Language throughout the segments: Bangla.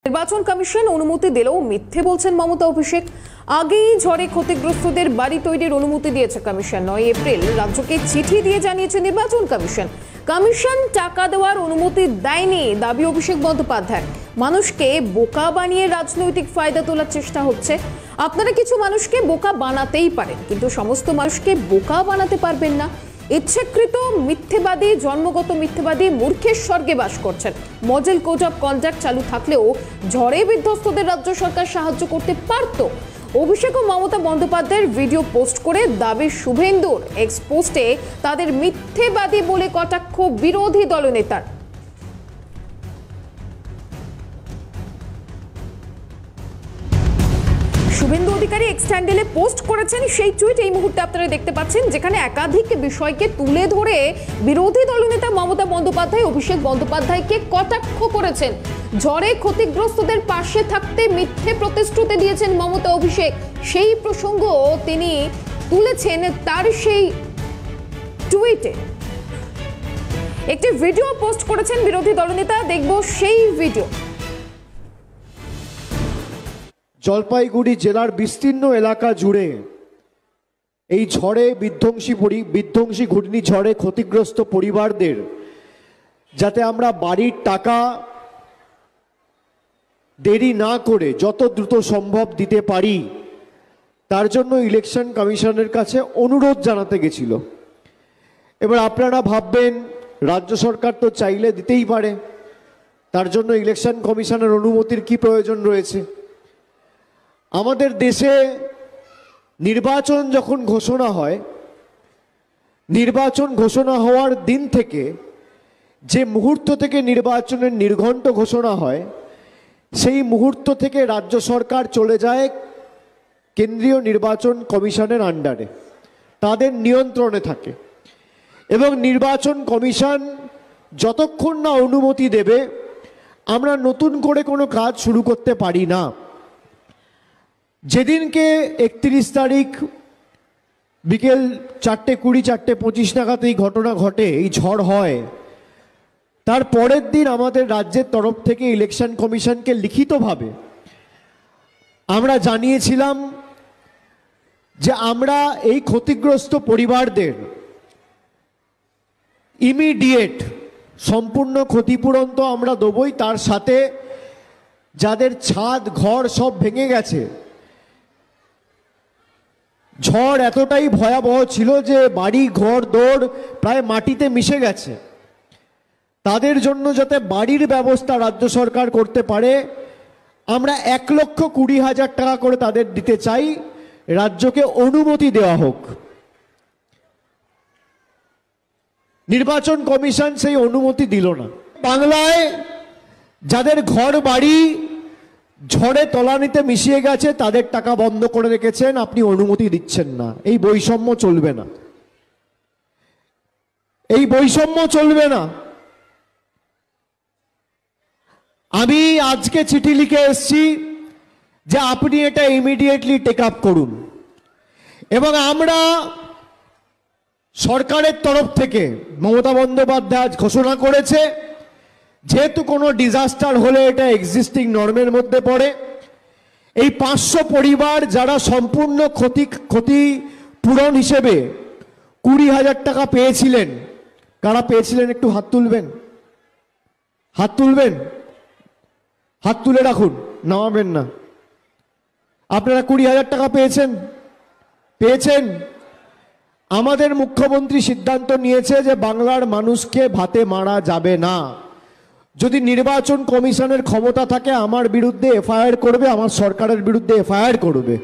নির্বাচন কমিশন অনুমতি দিলেও মিথ্যে বলছেন মমতা অভিষেক। আগেই ঝড়ে ক্ষতিগ্রস্তদের বাড়ি তৈরির অনুমতি দিয়েছে কমিশন। 9 এপ্রিল রাজ্যকে চিঠি দিয়ে জানিয়েছে নির্বাচন কমিশন টাকা দেওয়ার অনুমতি দেয়নি দাবি অভিষেক বন্দ্যোপাধ্যায়। মানুষকে বোকা বানিয়ে রাজনৈতিক ফায়দা তোলার চেষ্টা হচ্ছে। আপনারা কিছু মানুষকে বোকা বানাতেই পারেন, কিন্তু সমস্ত মানুষকে বোকা বানাতে পারবেন না। ইচ্ছাকৃত মিথ্যেবাদী, জন্মগত মিথ্যেবাদী মূর্খের স্বর্গে বাস করছেন। মডেল কোড অফ কন্ডাক্ট চালু থাকলেও ঝড়ে বিধ্বস্তদের রাজ্য সরকার সাহায্য করতে পারত। অভিষেক ও মমতা বন্দ্যোপাধ্যায়ের ভিডিও পোস্ট করে দাবি শুভেন্দুর। এক্স পোস্টে তাদের মিথ্যেবাদী বলে কটাক্ষ বিরোধী দলনেতার। শুভেন্দু অধিকারী এক্স হ্যান্ডেলে পোস্ট করেছেন সেই টুইট এই মুহূর্তে আপনারা দেখতে পাচ্ছেন, যেখানে একাধিক বিষয়কে তুলে ধরে বিরোধী দলনেতা মমতা বন্দ্যোপাধ্যায় অভিষেক বন্দ্যোপাধ্যায়কে কটাক্ষ করেছেন। ঝড়ে ক্ষতিগ্রস্তদের পাশে থাকতে মিথ্যে প্রতিশ্রুতি দিয়েছেন মমতা অভিষেক, সেই প্রসঙ্গ তিনি তুলেছেন তার সেই টুইটে। একটি ভিডিও পোস্ট করেছেন বিরোধী দলনেতা, দেখব সেই ভিডিও। জলপাইগুড়ি জেলার বিস্তীর্ণ এলাকা জুড়ে এই ঝড়ে বিধ্বংসী ঘূর্ণিঝড়ে ক্ষতিগ্রস্ত পরিবারদের যাতে আমরা বাড়ির টাকা দেরি না করে যত দ্রুত সম্ভব দিতে পারি, তার জন্য ইলেকশন কমিশনের কাছে অনুরোধ জানাতে গেছিল। এবার আপনারা ভাববেন রাজ্য সরকার তো চাইলে দিতেই পারে, তার জন্য ইলেকশন কমিশনের অনুমতির কি প্রয়োজন রয়েছে? আমাদের দেশে নির্বাচন যখন ঘোষণা হয়, নির্বাচন ঘোষণা হওয়ার দিন থেকে যে মুহূর্ত থেকে নির্বাচনের নির্ঘণ্ট ঘোষণা হয়, সেই মুহূর্ত থেকে রাজ্য সরকার চলে যায় কেন্দ্রীয় নির্বাচন কমিশনের আন্ডারে, তাদের নিয়ন্ত্রণে থাকে। এবং নির্বাচন কমিশন যতক্ষণ না অনুমতি দেবে আমরা নতুন করে কোনো কাজ শুরু করতে পারি না। যেদিনকে 31 তারিখ বিকেল 4:20, 4:25 নাগাদ এই ঘটনা ঘটে, এই ঝড় হয়, তার পরের দিন আমাদের রাজ্যের তরফ থেকে ইলেকশন কমিশনকে লিখিতভাবে আমরা জানিয়েছিলাম যে আমরা এই ক্ষতিগ্রস্ত পরিবারদের ইমিডিয়েট সম্পূর্ণ ক্ষতিপূরণ তো আমরা দেবই, তার সাথে যাদের ছাদ ঘর সব ভেঙে গেছে, ঝড় এতটাই ভয়াবহ ছিল যে বাড়ি ঘর দৌড় প্রায় মাটিতে মিশে গেছে, তাদের জন্য যাতে বাড়ির ব্যবস্থা রাজ্য সরকার করতে পারে, আমরা 1,20,000 টাকা করে তাদের দিতে চাই। রাজ্যকে অনুমতি দেওয়া হোক। নির্বাচন কমিশন সেই অনুমতি দিল না। বাংলায় যাদের ঘর বাড়ি ঝড়ে তলানিতে মিশিয়ে গেছে তাদের টাকা বন্ধ করে রেখেছেন, আপনি অনুমতি দিচ্ছেন না। এই বৈষম্য চলবে না, এই বৈষম্য চলবে না। আমি আজকে চিঠি লিখে এসেছি যে আপনি এটা ইমিডিয়েটলি টেক আপ করুন। এবং আমরা সরকারের তরফ থেকে মমতা বন্দ্যোপাধ্যায় ঘোষণা করেছে, যেহেতু কোনো ডিজাস্টার হলে এটা এক্সিস্টিং নর্মের মধ্যে পড়ে। এই 500 পরিবার যারা সম্পূর্ণ ক্ষতিপূরণ হিসেবে 20,000 টাকা পেয়েছিলেন, কারা পেয়েছিলেন একটু হাত তুলবেন, হাত তুলবেন, হাত তুলে রাখুন, নামাবেন না। আপনারা 20,000 টাকা পেয়েছেন। আমাদের মুখ্যমন্ত্রী সিদ্ধান্ত নিয়েছে যে বাংলার মানুষকে ভাতে মারা যাবে না। যদি নির্বাচন কমিশনের ক্ষমতা থাকে আমার বিরুদ্ধে এফআইআর করবে, আমার সরকারের বিরুদ্ধে এফআইআর করবে,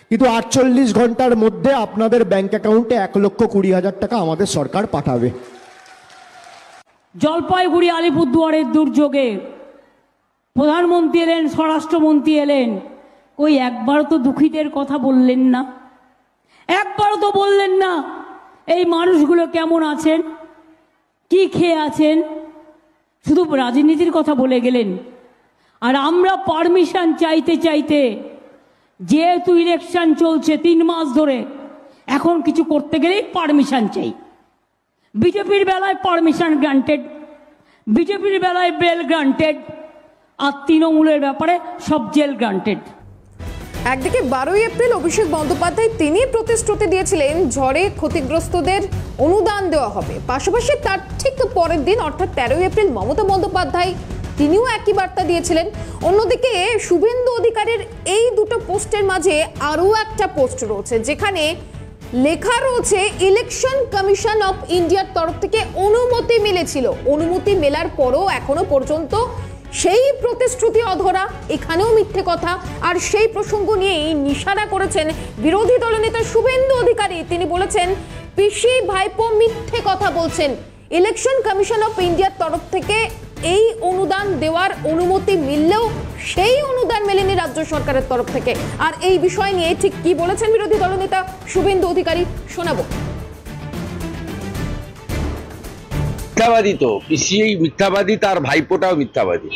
কিন্তু 48 ঘন্টার মধ্যে আপনাদের ব্যাংক অ্যাকাউন্টে 1,20,000 টাকা আমাদের সরকার পাঠাবে। জলপাইগুড়ি আলিপুরদুয়ারের দুর্যোগে প্রধানমন্ত্রী এলেন, স্বরাষ্ট্রমন্ত্রী এলেন, ওই একবারও তো দুঃখীদের কথা বললেন না, একবারও তো বললেন না এই মানুষগুলো কেমন আছেন, কি খেয়ে আছেন, শুধু রাজনীতির কথা বলে গেলেন। আর আমরা পারমিশন চাইতে চাইতে, যেহেতু ইলেকশন চলছে 3 মাস ধরে, এখন কিছু করতে গেলেই পারমিশন চাই। বিজেপির বেলায় পারমিশন গ্রান্টেড, বিজেপির বেলায় বেল গ্রান্টেড, আর তৃণমূলের ব্যাপারে সব জেল গ্রান্টেড। একদিকে 12ই এপ্রিল অভিষেক বন্দ্যোপাধ্যায় তিনি প্রতিশ্রুতি দিয়েছিলেন ঝড়ে ক্ষতিগ্রস্তদের অনুদান দেওয়া হবে, পাশাপাশি তার ঠিক পরের দিন অর্থাৎ 13ই এপ্রিল মমতা বন্দ্যোপাধ্যায় তিনিও একই বার্তা দিয়েছিলেন। অন্যদিকে শুভেন্দু অধিকারীর এই দুটো পোস্টের মাঝে আরও একটা পোস্ট রয়েছে যেখানে লেখা রয়েছে ইলেকশন কমিশন অফ ইন্ডিয়ার তরফ থেকে অনুমতি মিলেছিল, অনুমতি মেলার পরও এখনো পর্যন্ত সেই প্রতিশ্রুতি অধরা, এখানেও মিথ্যে কথা। আর সেই প্রসঙ্গ নিয়েই নিশানা করেছেন বিরোধী দলনেতা শুভেন্দু অধিকারী। তিনি বলেছেন পিসি ভাইপো মিথ্যে কথা বলছেন, ইলেকশন কমিশন অফ ইন্ডিয়ার তরফ থেকে এই অনুদান দেওয়ার অনুমতি মিললেও সেই অনুদান মেলেনি রাজ্য সরকারের তরফ থেকে। আর এই বিষয় নিয়ে ঠিক কি বলেছেন বিরোধী দলনেতা শুভেন্দু অধিকারী শোনাবো। মিথ্যাবাদী তো পিসি মিথ্যাবাদী, তার ভাইপোটাও মিথ্যাবাদী।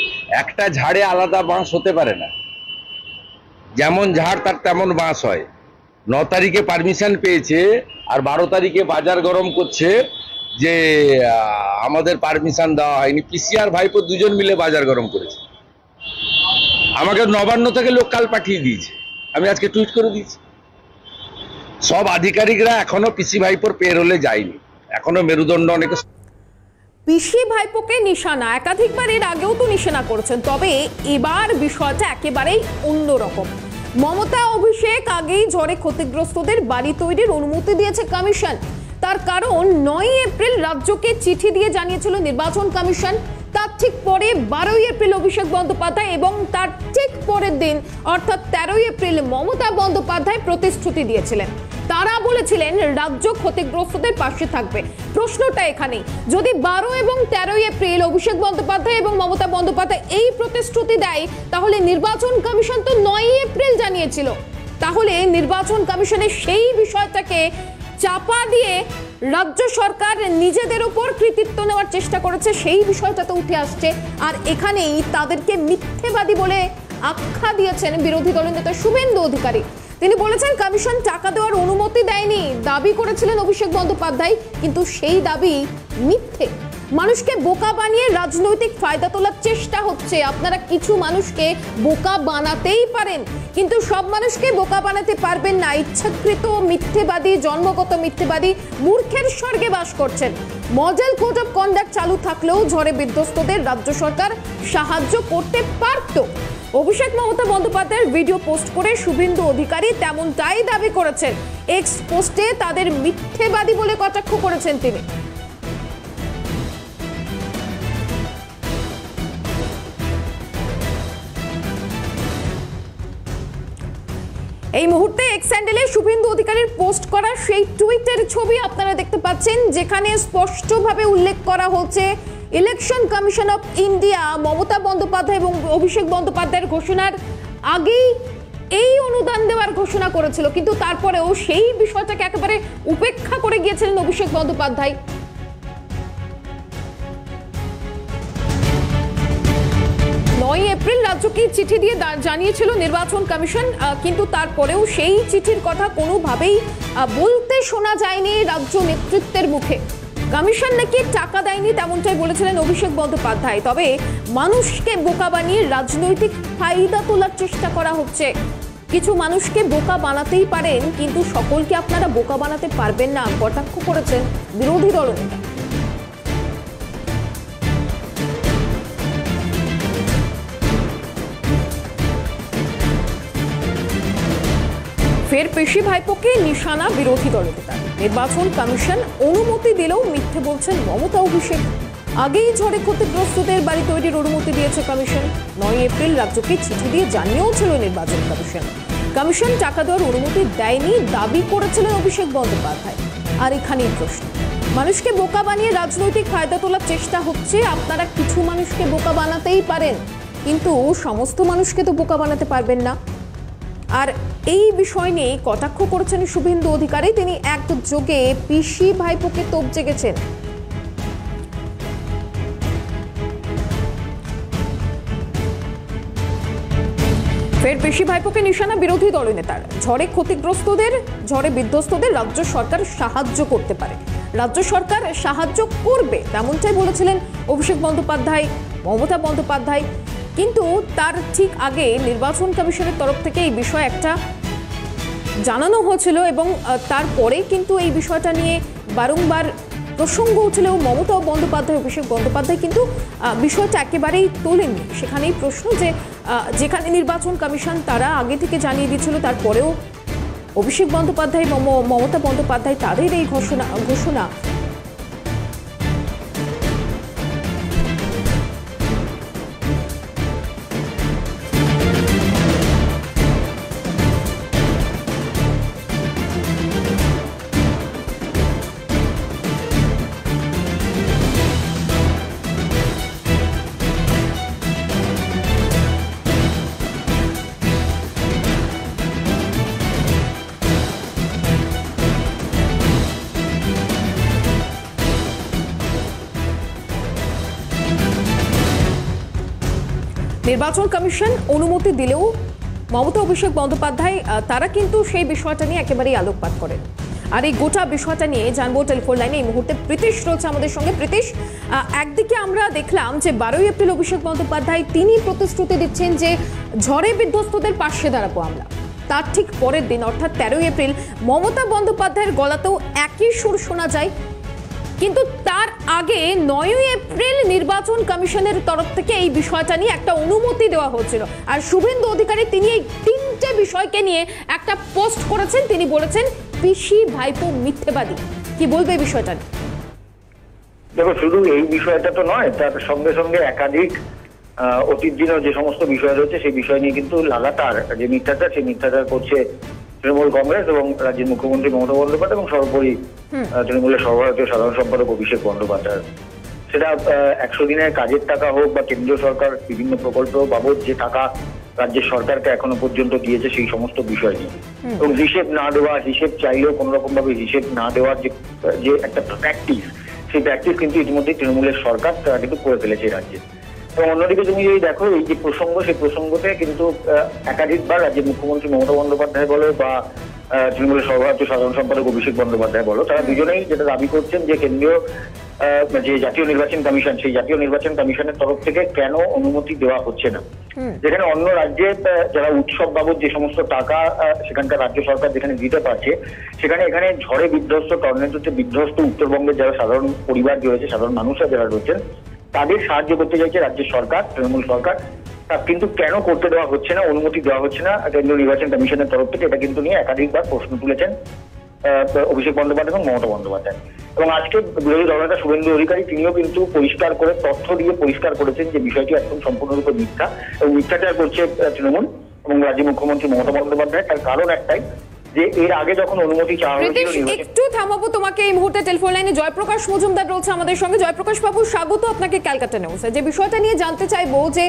একটা ঝাড়ে আলাদা বাঁশ হতে পারে না, যেমন ঝাড় তার তেমন বাঁশ হয়। 9 তারিখে পারমিশন পেয়েছে আর 12 তারিখে বাজার গরম করছে যে আমাদের পারমিশন দেওয়া হয়নি। পিসি আর ভাইপো দুজন মিলে বাজার গরম করেছে। আমাকে নবান্ন থেকে লোক কাল পাঠিয়ে দিয়েছে, আমি আজকে টুইট করে দিয়েছি। সব আধিকারিকরা এখনো পিসি ভাইপোর পেরোলে যায়নি, এখনো মেরুদণ্ড অনেকে। পিসি ভাইপোকে নিশানা একাধিকবার এর আগেও তো নিশানা করেছেন, তবে এবার বিষয়টা একেবারেই অন্যরকম। মমতা অভিষেক আগেই ঝড়ে ক্ষতিগ্রস্তদের বাড়ি তৈরির অনুমতি দিয়েছে কমিশন। তার কারণ 9ই এপ্রিল রাজ্যকে চিঠি দিয়ে জানিয়েছিল নির্বাচন কমিশন। তার ঠিক পরে 12ই এপ্রিল অভিষেক বন্দ্যোপাধ্যায় এবং তার ঠিক পরের দিন অর্থাৎ 13ই এপ্রিল মমতা বন্দ্যোপাধ্যায় প্রতিশ্রুতি দিয়েছিলেন। তারা বলেছিলেন রাজ্য ক্ষতিগ্রস্তদের পাশে থাকবে। প্রশ্নটা এখানে, যদি 12 এবং 13ই এপ্রিল অভিষেক বন্দ্যোপাধ্যায় এবং মমতা বন্দ্যোপাধ্যায় এই প্রতিশ্রুতি দেয়, তাহলে নির্বাচন কমিশন তো 9ই এপ্রিল জানিয়েছিল। তাহলে নির্বাচন কমিশনের সেই বিষয়টাকে চাপা দিয়ে রাজ্য সরকার নিজেদের উপর কৃতিত্ব নেওয়ার চেষ্টা করেছে, সেই বিষয়টা তো উঠে আসছে। আর এখানেই তাদেরকে মিথ্যেবাদী বলে আখ্যা দিয়েছেন বিরোধী দলের নেতা শুভেন্দু অধিকারী। তিনি বলেছেন কমিশন টাকা দেওয়ার অনুমতি দেয়নি, দাবি করেছিলেন অভিষেক বন্দ্যোপাধ্যায়, কিন্তু সেই দাবি মিথ্যে। মানুষকে বোকা বানিয়ে রাজনৈতিক ফায়দা তোলার চেষ্টা হচ্ছে। আপনারা কিছু মানুষকে বোকা বানাতেই পারেন, কিন্তু সব মানুষকে বোকা বানাতে পারবেন না। ইচ্ছাকৃত মিথ্যেবাদী, জন্মগত মিথ্যেবাদী মূর্খের স্বর্গে বাস করছেন। মডেল কোড অফ কন্ডাক্ট চালু থাকলেও ঝড়ে বিধ্বস্তদের রাজ্য সরকার সাহায্য করতে পারত। অভিষেক মমতা বন্দ্যোপাধ্যায়ের ভিডিও পোস্ট করে শুভেন্দু অধিকারী তেমনটাই দাবি করেছেন। এক্স পোস্টে তাদের মিথ্যেবাদী বলে কটাক্ষ করেছেন তিনি। এই মুহূর্তে এক্স হ্যান্ডেলে শুভেন্দু অধিকারীর পোস্ট করা সেই টুইটের ছবি আপনারা দেখতে পাচ্ছেন, যেখানে স্পষ্টভাবে উল্লেখ করা হচ্ছে election commission of India Mamata Bandyopadhyay এবং অভিষেক বন্দ্যোপাধ্যায়ের ঘোষণার আগেই এই অনুদান দেওয়ার ঘোষণা করেছিল, কিন্তু তারপরেও সেই বিষয়টাকে একেবারে উপেক্ষা করে গিয়েছিলেন অভিষেক বন্দ্যোপাধ্যায়। 9ই এপ্রিল রাজ্যকে চিঠি দিয়ে জানিয়েছিল নির্বাচন কমিশন, কিন্তু তারপরেও সেই চিঠির কথা কোনোভাবেই বলতে শোনা যায়নি রাজ্য নেতৃত্বের মুখে। কমিশন নাকি টাকা দেয়নি তেমনটাই বলেছিলেন অভিষেক বন্দ্যোপাধ্যায়। তবে মানুষকে বোকা বানিয়ে রাজনৈতিক ফায়দা তোলার চেষ্টা করা হচ্ছে। কিছু মানুষকে বোকা বানাতেই পারেন, কিন্তু সকলকে আপনারা বোকা বানাতে পারবেন না, কটাক্ষ করেছেন বিরোধী দলনেতা। ফের পিসি ভাইপোকে নিশানা বিরোধী দলনেতা। নির্বাচন কমিশন অনুমতি দিলেও মিথ্যে বলছেন মমতা অভিষেক। আগেই ঝড়ে ক্ষতিগ্রস্তদের বাড়ি তৈরির অনুমতি দিয়েছে কমিশন। 9ই এপ্রিল রাজ্যকে চিঠি দিয়ে জানিয়েও ছিল নির্বাচন কমিশন। কমিশন টাকা দেওয়ার অনুমতি দেয়নি দাবি করেছিলেন অভিষেক বন্দ্যোপাধ্যায়। আর এখানেই প্রশ্ন, মানুষকে বোকা বানিয়ে রাজনৈতিক ফায়দা তোলার চেষ্টা হচ্ছে। আপনারা কিছু মানুষকে বোকা বানাতেই পারেন, কিন্তু সমস্ত মানুষকে তো বোকা বানাতে পারবেন না। আর এই বিষয় নিয়ে কটাক্ষ করেছেন শুভেন্দু অধিকারী। তিনি একযোগে পিসি ভাইপোকে তোপ জেগেছেন। ফের পিসি ভাইপোকে নিশানা বিরোধী দলনেতার। ঝড়ে বিধ্বস্তদের রাজ্য সরকার সাহায্য করতে পারে, রাজ্য সরকার সাহায্য করবে তেমনটাই বলেছিলেন অভিষেক বন্দ্যোপাধ্যায়, মমতা বন্দ্যোপাধ্যায়। কিন্তু তার ঠিক আগে নির্বাচন কমিশনের তরফ থেকে এই বিষয়ে একটা জানানো হয়েছিল এবং তারপরে কিন্তু এই বিষয়টা নিয়ে বারংবার প্রসঙ্গ উঠলেও মমতা বন্দ্যোপাধ্যায়, অভিষেক বন্দ্যোপাধ্যায় কিন্তু বিষয়টা একেবারেই তোলেননি। সেখানেই প্রশ্ন যে যেখানে নির্বাচন কমিশন তারা আগে থেকে জানিয়ে দিয়েছিল, তারপরেও অভিষেক বন্দ্যোপাধ্যায়, মমতা বন্দ্যোপাধ্যায় তাদের এই ঘোষণা নির্বাচন কমিশন অনুমতি দিলেও মমতা অভিষেক বন্দ্যোপাধ্যায় তারা কিন্তু সেই বিষয়টা নিয়ে একেবারেই আলোকপাত করেন। আর এই গোটা বিষয়টা নিয়ে জানবো টেলিফোন লাইনে এই মুহূর্তে প্রীতিশ রয়েছে আমাদের সঙ্গে। প্রীতিশ, একদিকে আমরা দেখলাম যে 12 এপ্রিল অভিষেক বন্দ্যোপাধ্যায় তিনি প্রতিশ্রুতি দিচ্ছেন যে ঝড়ে বিধ্বস্তদের পাশে দাঁড়াবো আমরা। তার ঠিক পরের দিন অর্থাৎ 13 এপ্রিল মমতা বন্দ্যোপাধ্যায়ের গলাতেও একই সুর শোনা যায়। কিন্তু তার আগে 9 এপ্রিল নির্বাচন কমিশনের তরফ থেকে এই বিষয়টা নিয়ে একটা অনুমতি দেওয়া হয়েছিল। আর শুভেন্দু অধিকারী তিনি এই তিনটে বিষয়কে নিয়ে একটা পোস্ট করেছেন। তিনি বলেছেন পিসি ভাইপো মিথ্যেবাদী। কি বলবে এই বিষয়টা নিয়ে? দেখো, শুধু এই বিষয়টা তো নয়, তার সঙ্গে সঙ্গে একাধিক অতীত দিনের যে সমস্ত বিষয় রয়েছে সেই বিষয় নিয়ে কিন্তু লাগাতার যে মিথ্যাচার, সেই মিথ্যাচার করছে তৃণমূল কংগ্রেস এবং রাজ্যের মুখ্যমন্ত্রী মমতা বন্দ্যোপাধ্যায় এবং সর্বোপরি তৃণমূলের সর্বভারতীয় সাধারণ সম্পাদক অভিষেক বন্দ্যোপাধ্যায়। সেটা 100 দিনের কাজের টাকা হোক বা কেন্দ্রীয় সরকার বিভিন্ন প্রকল্প বাবদ যে টাকা রাজ্যের সরকারকে এখনো পর্যন্ত দিয়েছে সেই সমস্ত বিষয় নিয়ে, এবং হিসেব না দেওয়া, হিসেব চাইলেও কোন রকম ভাবে হিসেব না দেওয়ার যে একটা প্র্যাকটিস, সেই প্র্যাকটিস কিন্তু ইতিমধ্যে তৃণমূলের সরকার তারা কিন্তু করে ফেলেছে রাজ্যে। এবং অন্যদিকে তুমি যদি দেখো এই যে প্রসঙ্গ, সেই প্রসঙ্গতে কিন্তু একাধিকবার রাজ্যের মুখ্যমন্ত্রী মমতা বন্দ্যোপাধ্যায় বলো বা তৃণমূলের সর্বভারতীয় সাধারণ সম্পাদক অভিষেক বন্দ্যোপাধ্যায় বলো, তারা দুজনেই যেটা দাবি করছেন যে কেন্দ্রীয় যে জাতীয় নির্বাচন কমিশন, সেই জাতীয় নির্বাচন কমিশনের তরফ থেকে কেন অনুমতি দেওয়া হচ্ছে না। যেখানে অন্য রাজ্যে যারা উৎসব বাবদ যে সমস্ত টাকা সেখানকার রাজ্য সরকার যেখানে দিতে পারছে, সেখানে এখানে ঝড়ে বিধ্বস্ত, টর্নেডোতে বিধ্বস্ত উত্তরবঙ্গের যারা সাধারণ পরিবার রয়েছে, সাধারণ মানুষরা যারা রয়েছেন, তাদের সাহায্য করতে চাইছে রাজ্যের সরকার, তৃণমূল সরকার। তা কিন্তু কেন করতে দেওয়া হচ্ছে না, অনুমতি দেওয়া হচ্ছে না কেন্দ্রীয় নির্বাচন কমিশনের তরফ থেকে, এটা কিন্তু নিয়ে একাধিকবার প্রশ্ন তুলেছেন অভিষেক বন্দ্যোপাধ্যায় এবং মমতা বন্দ্যোপাধ্যায়। এবং আজকে বিরোধী দলনেতা শুভেন্দু অধিকারী তিনিও কিন্তু পরিষ্কার করে তথ্য দিয়ে পরিষ্কার করেছেন যে বিষয়টি একদম সম্পূর্ণরূপে মিথ্যা এবং মিথ্যাচার করছে তৃণমূল এবং রাজ্য মুখ্যমন্ত্রী মমতা বন্দ্যোপাধ্যায়। তার কারণ একটাই যে এর আগে যখন অনুমতি চাওয়া হয়েছিল। একটু থামাবো তোমাকে এই মুহূর্তে। টেলিফোন লাইনে জয়প্রকাশ মজুমদার রয়েছে আমাদের সঙ্গে। জয়প্রকাশ বাবু, স্বাগত আপনাকে ক্যালকাটা নিউজে। যে বিষয়টা নিয়ে জানতে চাইবো যে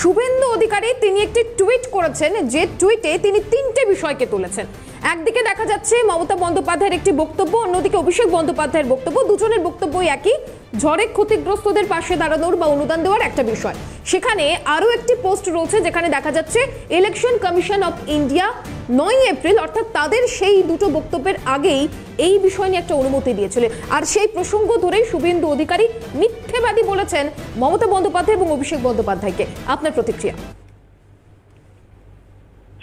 শুভেন্দু অধিকারী তিনি একটি টুইট করেছেন, যে টুইটে তিনি তিনটে বিষয়কে তুলেছেন। একদিকে দেখা যাচ্ছে মমতা বন্দ্যোপাধ্যায়ের একটি বক্তব্য, অন্যদিকে অভিষেক বন্দ্যোপাধ্যায়ের বক্তব্য, দুজনের বক্তব্যই একই, ঝড়ে ক্ষতিগ্রস্তদের পাশে দাঁড়ানোর বা অনুদান দেওয়ার একটা বিষয়। সেখানে আরো একটি পোস্ট রয়েছে যেখানে দেখা যাচ্ছে election commission of India 9 April অর্থাৎ তাদের সেই দুটো বক্তব্যের আগেই এই বিষয় নিয়ে একটা অনুমতি দিয়েছিল। আর সেই প্রসঙ্গ ধরেই শুভেন্দু অধিকারী মিথ্যেবাদী বলেছেন মমতা বন্দ্যোপাধ্যায় এবং অভিষেক বন্দ্যোপাধ্যায়কে। আপনার প্রতিক্রিয়া?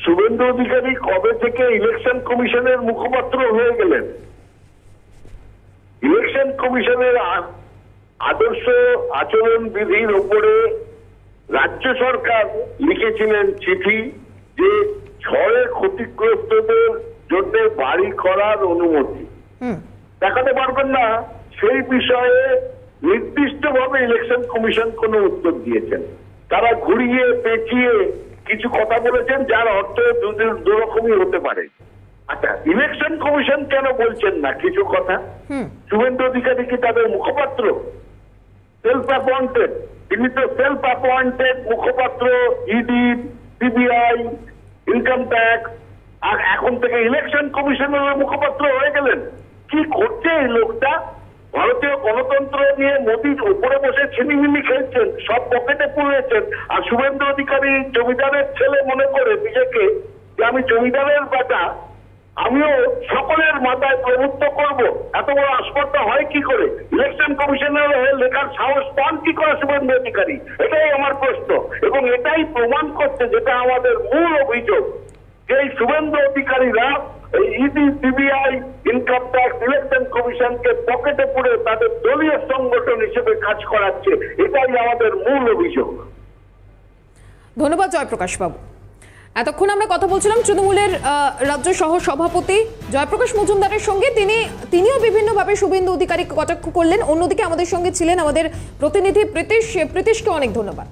শুভেন্দু অধিকারী কবে থেকে ইলেকশন কমিশনের মুখপাত্র হয়ে গেলেন? ইলেকশন কমিশনের আদর্শ আচরণ বিধির উপরে রাজ্য সরকার লিখেছিলেন চিঠি যে ঝড়ে ক্ষতিগ্রস্তদের জন্য বাড়ি করার অনুমতি দেখাতে পারবেন না, সেই বিষয়ে নির্দিষ্টভাবে ইলেকশন কমিশন কোনো উত্তর দিয়েছেন। তারা ঘুরিয়ে পেঁচিয়ে কিছু কথা বলেছেন যার অর্থ দুরকমই হতে পারে। আচ্ছা, ইলেকশন কমিশন কেন বলছেন না কিছু কথা? শুভেন্দু অধিকারী কি তাদের মুখপাত্র? সেলফ অ্যাপয়েন্টেড, তিনি তো সেলফ অ্যাপয়েন্টেড মুখপাত্র ইডি, সিবিআই, ইনকাম ট্যাক্স, আর এখন থেকে ইলেকশন কমিশনের মুখপাত্র হয়ে গেলেন। কি করছে এই লোকটা? ভারতীয় গণতন্ত্র নিয়ে মোদির উপরে বসে ছিনিমিনি খেলছেন, সব পকেটে পুড়েছেন। আর শুভেন্দু অধিকারী জমিদারের ছেলে মনে করে নিজেকে যে আমি জমিদারের বেটা, আমিও সকলের মাথায় প্রভুত্ব করব। এত বড় আসপর্দা হয় কি করে? ইলেকশন কমিশনের হয়ে লেখার সাহস পান কি করে শুভেন্দু অধিকারী? এটাই আমার প্রশ্ন, এবং এটাই প্রমাণ করছে যেটা আমাদের মূল অভিযোগ, যে এই শুভেন্দু অধিকারীরা এই ED, CBI, income tax, election কমিশনকে পকেটে পুরে তাদের দলীয় সংগঠন হিসেবে কাজ করাচ্ছে। এটাই আমাদের মূল অভিযোগ। ধন্যবাদ জয়প্রকাশ বাবু। এতক্ষণ আমরা কথা বলছিলাম তৃণমূলের রাজ্য সহ সভাপতি জয়প্রকাশ মজুমদারের সঙ্গে। তিনিও বিভিন্নভাবে শুভেন্দু অধিকারী কটাক্ষ করলেন। অন্যদিকে আমাদের সঙ্গে ছিলেন আমাদের প্রতিনিধি প্রীতিশকে অনেক ধন্যবাদ।